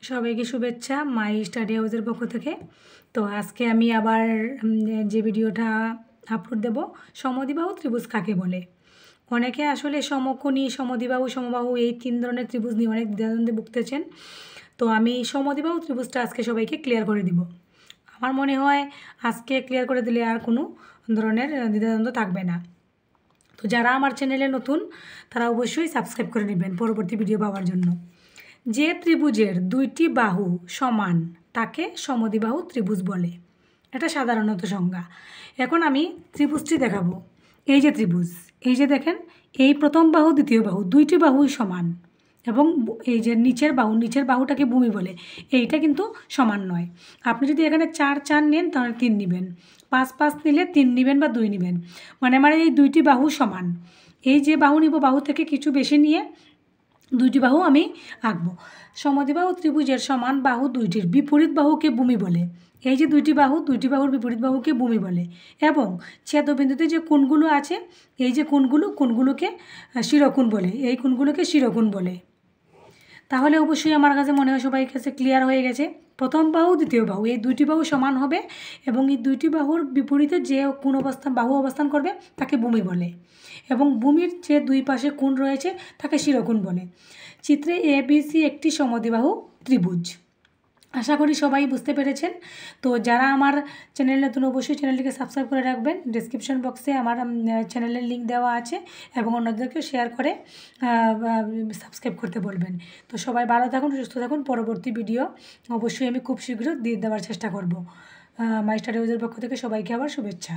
সবাইকে শুভেচ্ছা my study হাউসের পক্ষ থেকে। তো আজকে আমি আবার যে ভিডিওটা আপলোড দেব, সমদ্বিবাহু ত্রিভুজ কাকে বলে। অনেকে আসলে সমকোণী, সমদ্বিবাহু, সমবাহু এই 3 ধরনের ত্রিভুজ নিয়ে অনেক দ্বিধাদ্বন্দ্বে ভুগতেছেন। তো আমি সমদ্বিবাহু ত্রিভুজটা আজকে সবাইকে ক্লিয়ার করে দিব। আমার মনে হয় আজকে ক্লিয়ার করে দিলে আর কোনো ধরনের দ্বিধাদ্বন্দ্ব থাকবে না। তো যারা আমার চ্যানেলে নতুন তারা অবশ্যই সাবস্ক্রাইব করে নেবেন পরবর্তী ভিডিও পাওয়ার জন্য। যে ত্রিভুজের 2টি বাহু সমান তাকে সমদ্বিবাহু ত্রিভুজ বলে। এটা সাধারণত সংজ্ঞা। এখন আমি ত্রিভুজটি দেখাবো। এই যে ত্রিভুজ, এই যে দেখেন, এই প্রথম বাহু দ্বিতীয় বাহু 2টি বাহুই সমান, এবং এই যে নিচের বাহুটাকে ভূমি বলে। এইটা কিন্তু সমান নয়। আপনি যদি এখানে 4 নেন তাহলে 3 নেবেন, 5 নিলে 3 নেবেন বা 2 নেবেন। মানে এই 2টি বাহু সমান। এই যে বাহু নিব, বাহু থেকে কিছু বেশি নিয়ে 2টি বাহু আমি আঁকবো। সমদ্বিবাহু ত্রিভুজের সমান বাহু 2টির বিপরীত বাহুকে ভূমি বলে। এই যে 2টি বাহুর বিপরীত বাহুকে ভূমি বলে। এবং ছেদবিন্দুতে যে কোণগুলো আছে, এই যে কোণগুলোকে শিরোকোণ বলে। এই কোণগুলোকে শিরোকোণ বলে। তাহলে অবশ্যই আমার কাছে মনে হয় সবাই কাছে ক্লিয়ার হয়ে গেছে। প্রথম বাহু দ্বিতীয় বাহু, এই 2টি বাহু সমান হবে, এবং এই 2টি বাহুর বিপরীতে যে বাহু অবস্থান করবে তাকে ভূমি বলে। এবং ভূমির যে 2 পাশে কোণ রয়েছে তাকে শিরোকোণ বলে। চিত্রে ABC একটি সমদ্বিবাহু ত্রিভুজ। আশা করি সবাই বুঝতে পেরেছেন। তো যারা আমার চ্যানেল নতুন অবশ্যই চ্যানেলটিকে সাবস্ক্রাইব করে রাখবেন। ডেসক্রিপশন বক্সে আমার চ্যানেলের লিঙ্ক দেওয়া আছে, এবং অন্যদেরকেও শেয়ার করে সাবস্ক্রাইব করতে বলবেন। তো সবাই ভালো থাকুন, সুস্থ থাকুন। পরবর্তী ভিডিও অবশ্যই আমি খুব শীঘ্র দিয়ে দেওয়ার চেষ্টা করব। মাই স্টাডি হাউসের পক্ষ থেকে সবাইকে আবার শুভেচ্ছা।